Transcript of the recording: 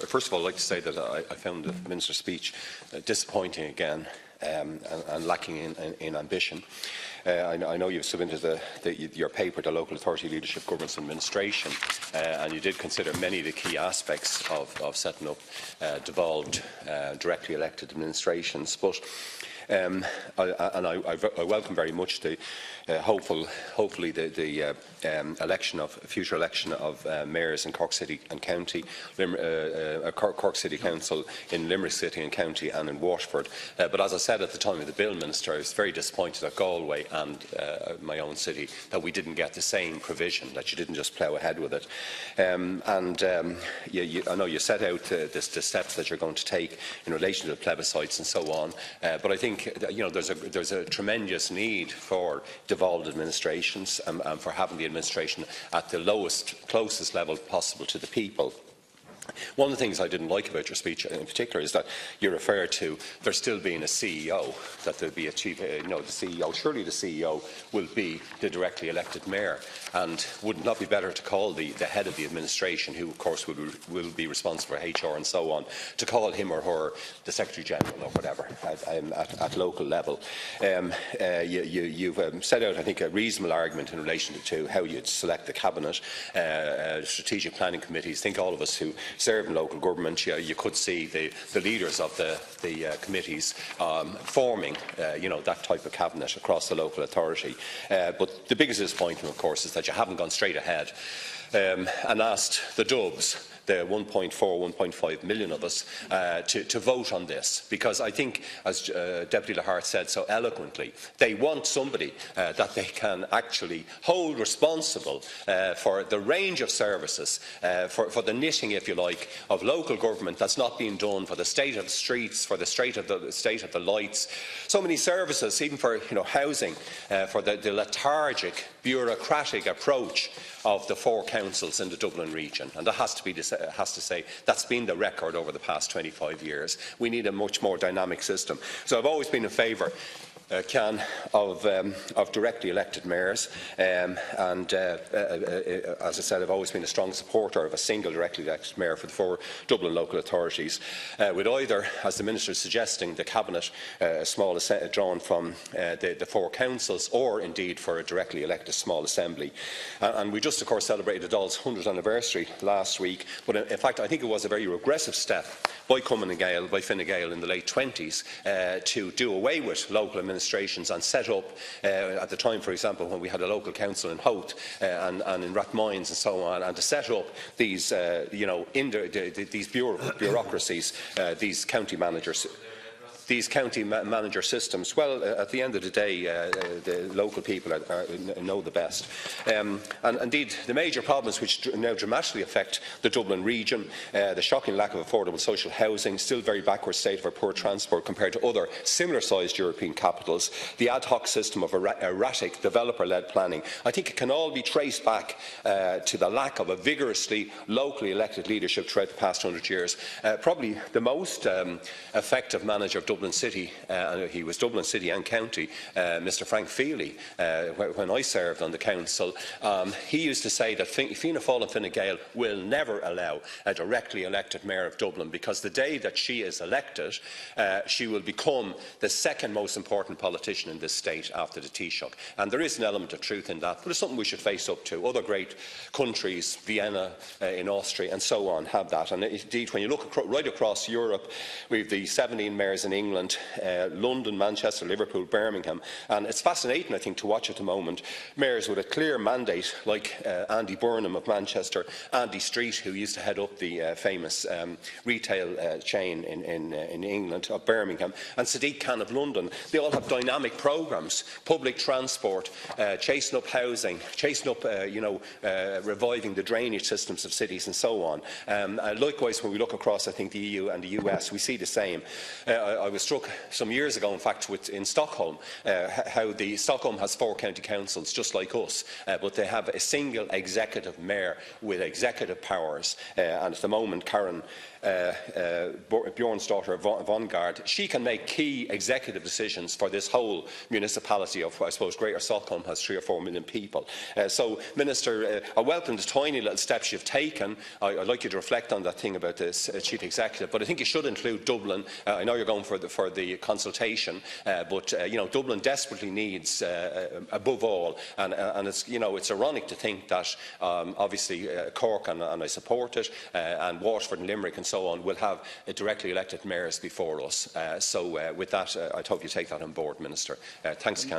First of all, I'd like to say that I found the Minister's speech disappointing again and lacking in ambition. I know you've submitted your paper to Local Authority Leadership, Governance and Administration, and you did consider many of the key aspects of setting up devolved, directly elected administrations. But I welcome very much the hopefully the future election of mayors in Cork City and County, Cork City Council in Limerick City and County and in Waterford. But as I said at the time of the bill, Minister, I was very disappointed at Galway and my own city that we didn't get the same provision, that you didn't just plough ahead with it. I know you set out the steps that you're going to take in relation to the plebiscites and so on, but I think there's a tremendous need for devolved administrations and for having the administration at the closest level possible to the people. One of the things I didn't like about your speech in particular is that you refer to there still being a CEO, that there will be a chief, the CEO. Surely the CEO will be the directly elected mayor, and would it not be better to call the head of the administration, who of course will be responsible for HR and so on, to call him or her the Secretary General or whatever at local level? You've set out, I think, a reasonable argument in relation to how you'd select the cabinet, strategic planning committees. I think all of us who serve in local government, you could see the leaders of the committees forming that type of cabinet across the local authority. But the biggest disappointment, of course, is that you haven't gone straight ahead and asked the Dubs, the 1.4, 1.5 million of us, to vote on this, because I think, as Deputy Lahart said so eloquently, they want somebody that they can actually hold responsible for the range of services, for the knitting, if you like, of local government that's not being done, for the state of the streets, for the state of the lights, so many services, even for housing, for the lethargic, bureaucratic approach of the 4 councils in the Dublin region, and that has to say that's been the record over the past 25 years. We need a much more dynamic system. So I've always been in favour of directly elected mayors, and as I said, I've always been a strong supporter of a single directly elected mayor for the 4 Dublin local authorities, with either, as the Minister is suggesting, the cabinet drawn from the 4 councils, or indeed for a directly elected small assembly. And we just, of course, celebrated Dáil's 100th anniversary last week, but in fact I think it was a very regressive step by Fine Gael in the late 20s to do away with local administrations and set up, at the time, for example, when we had a local council in Howth and in Rathmines and so on, and to set up these, these bureaucracies, these county managers. These county manager systems, well, at the end of the day, the local people know the best. And indeed, the major problems which now dramatically affect the Dublin region, the shocking lack of affordable social housing, still very backward state of our poor transport compared to other similar-sized European capitals, the ad hoc system of erratic developer-led planning, I think it can all be traced back to the lack of a vigorously locally elected leadership throughout the past 100 years. Probably the most effective manager of Dublin City, he was Dublin City and County, Mr Frank Feely, when I served on the council, he used to say that Fianna Fáil and Fine Gael will never allow a directly elected mayor of Dublin, because the day that she is elected, she will become the second most important politician in this state after the Taoiseach. And there is an element of truth in that, but it's something we should face up to. Other great countries, Vienna in Austria and so on, have that. And indeed, when you look right across Europe, we have the 17 mayors in England, London, Manchester, Liverpool, Birmingham, and it's fascinating, I think, to watch at the moment mayors with a clear mandate, like Andy Burnham of Manchester, Andy Street, who used to head up the famous retail chain in England, of Birmingham, and Sadiq Khan of London. They all have dynamic programmes: public transport, chasing up housing, chasing up, reviving the drainage systems of cities, and so on. Likewise, when we look across, I think, the EU and the US, we see the same. I was struck some years ago, in fact, in Stockholm, how Stockholm has 4 county councils just like us, but they have a single executive mayor with executive powers. And at the moment, Karen Bjorn's daughter, Vanguard, she can make key executive decisions for this whole municipality of, I suppose, Greater Stockholm has 3 or 4 million people. So, Minister, I welcome the tiny little steps you've taken. I'd like you to reflect on that thing about this Chief Executive, but I think you should include Dublin. I know you're going for the consultation, but Dublin desperately needs, above all, and it's ironic to think that obviously Cork, and I support it, and Waterford and Limerick and so on will have directly elected mayors before us. So with that, I hope you take that on board, Minister. Thanks, Councillor.